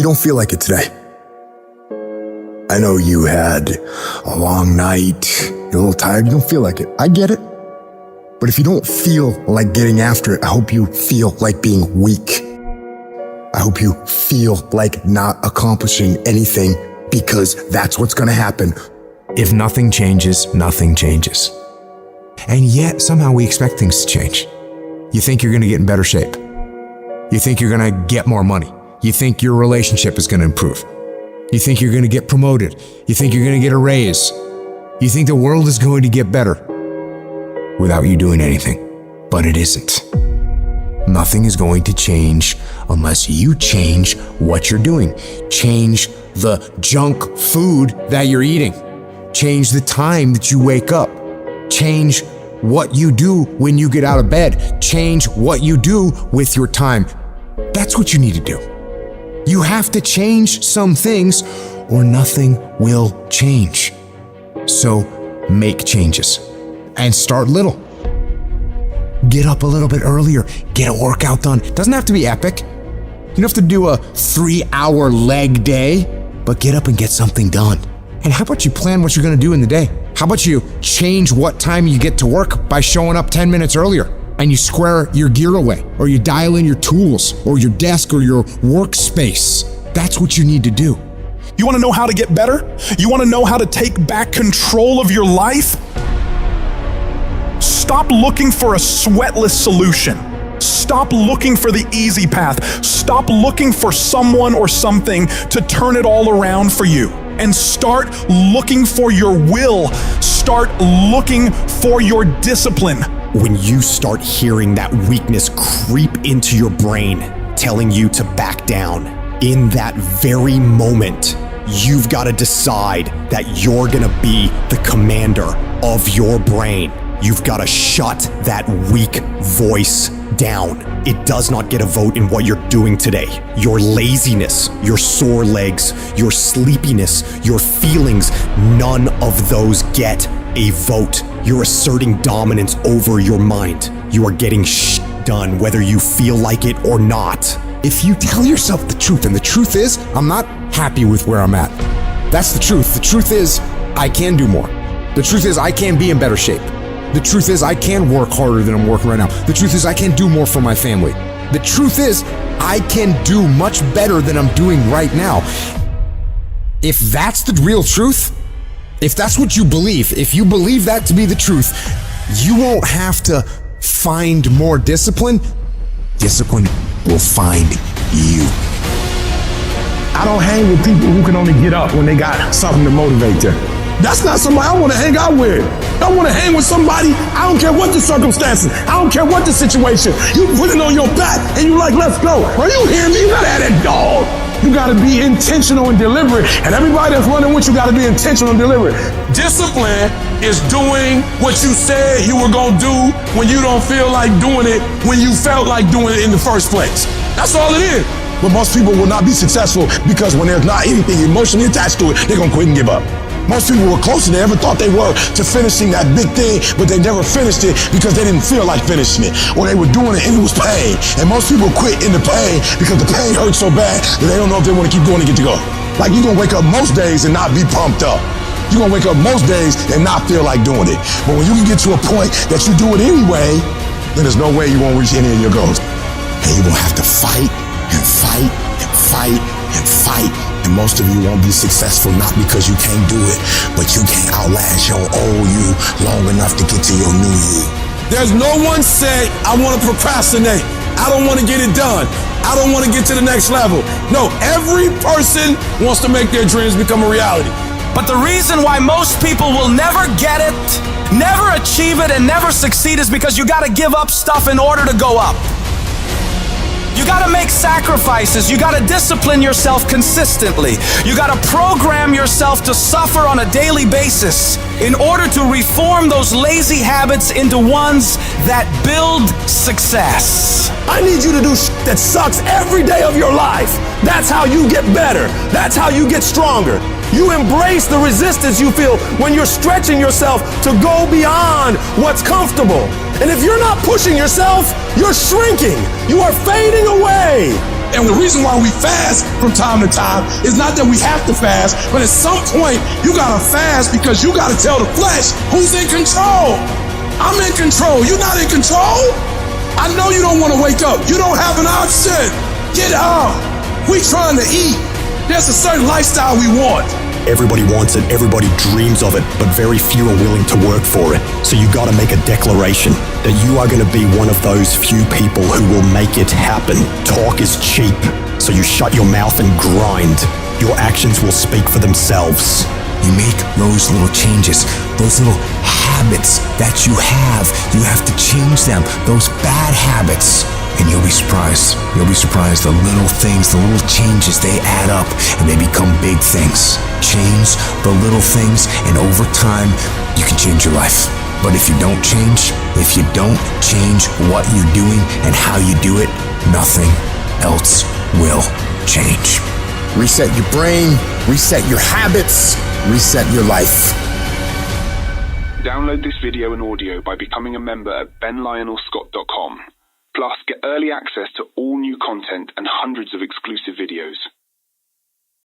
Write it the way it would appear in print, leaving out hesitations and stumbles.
you don't feel like it today. I know you had a long night, you're a little tired, you don't feel like it. I get it. But if you don't feel like getting after it, I hope you feel like being weak. I hope you feel like not accomplishing anything, because that's what's gonna happen. If nothing changes, nothing changes. And yet, somehow we expect things to change. You think you're gonna get in better shape. You think you're gonna get more money. You think your relationship is gonna improve. You think you're gonna get promoted. You think you're gonna get a raise. You think the world is going to get better without you doing anything. But it isn't. Nothing is going to change unless you change what you're doing. Change the junk food that you're eating. Change the time that you wake up. Change what you do when you get out of bed. Change what you do with your time. That's what you need to do. You have to change some things or nothing will change. So make changes and start little. Get up a little bit earlier. Get a workout done. It doesn't have to be epic. You don't have to do a 3-hour leg day, but get up and get something done. And how about you plan what you're gonna do in the day? How about you change what time you get to work by showing up 10 minutes earlier, and you square your gear away, or you dial in your tools, or your desk, or your workspace. That's what you need to do. You wanna know how to get better? You wanna know how to take back control of your life? Stop looking for a sweatless solution. Stop looking for the easy path. Stop looking for someone or something to turn it all around for you. And start looking for your will. Start looking for your discipline. When you start hearing that weakness creep into your brain, telling you to back down, in that very moment, you've got to decide that you're gonna be the commander of your brain. You've got to shut that weak voice down. It does not get a vote in what you're doing today. Your laziness, your sore legs, your sleepiness, your feelings, none of those get a vote. You're asserting dominance over your mind. You are getting done whether you feel like it or not. If you tell yourself the truth, and the truth is, I'm not happy with where I'm at. That's the truth. The truth is, I can do more. The truth is, I can be in better shape. The truth is, I can work harder than I'm working right now. The truth is, I can do more for my family. The truth is, I can do much better than I'm doing right now. If that's the real truth, if that's what you believe, if you believe that to be the truth, you won't have to find more discipline. Discipline will find you. I don't hang with people who can only get up when they got something to motivate them. That's not somebody I want to hang out with. I want to hang with somebody, I don't care what the circumstances, I don't care what the situation. You put it on your back and you like, let's go. Are you hearing me? You gotta have that dog. You gotta be intentional and deliberate. And everybody that's running with you gotta be intentional and deliberate. Discipline is doing what you said you were gonna do when you don't feel like doing it, when you felt like doing it in the first place. That's all it is. But most people will not be successful because when there's not anything emotionally attached to it, they're gonna quit and give up. Most people were closer than they ever thought they were to finishing that big thing, but they never finished it because they didn't feel like finishing it, or they were doing it and it was pain. And most people quit in the pain because the pain hurts so bad that they don't know if they want to keep going to get to go. Like, you're gonna wake up most days and not be pumped up. You're gonna wake up most days and not feel like doing it. But when you can get to a point that you do it anyway, then there's no way you won't reach any of your goals. And you're gonna have to fight and fight and fight and fight. And most of you won't be successful not because you can't do it, but you can't outlast your old you long enough to get to your new you. There's no one say, I want to procrastinate. I don't want to get it done. I don't want to get to the next level. No, every person wants to make their dreams become a reality. But the reason why most people will never get it, never achieve it, and never succeed is because you got to give up stuff in order to go up. You gotta make sacrifices. You gotta discipline yourself consistently. You gotta program yourself to suffer on a daily basis in order to reform those lazy habits into ones that build success. I need you to do that sucks every day of your life. That's how you get better. That's how you get stronger. You embrace the resistance you feel when you're stretching yourself to go beyond what's comfortable. And if you're not pushing yourself, you're shrinking. You are fading away. And the reason why we fast from time to time is not that we have to fast, but at some point you gotta fast because you gotta tell the flesh who's in control. I'm in control. You're not in control. I know you don't want to wake up. You don't have an option. Get up. We trying to eat. There's a certain lifestyle we want. Everybody wants it, everybody dreams of it, but very few are willing to work for it. So you gotta make a declaration that you are gonna be one of those few people who will make it happen. Talk is cheap, so you shut your mouth and grind. Your actions will speak for themselves. You make those little changes, those little habits that you have to change them, those bad habits. And you'll be surprised. You'll be surprised the little things, the little changes, they add up and they become big things. Change the little things and over time, you can change your life. But if you don't change what you're doing and how you do it, nothing else will change. Reset your brain, reset your habits, reset your life. Download this video and audio by becoming a member at benlionelscott.com. Plus, get early access to all new content and hundreds of exclusive videos.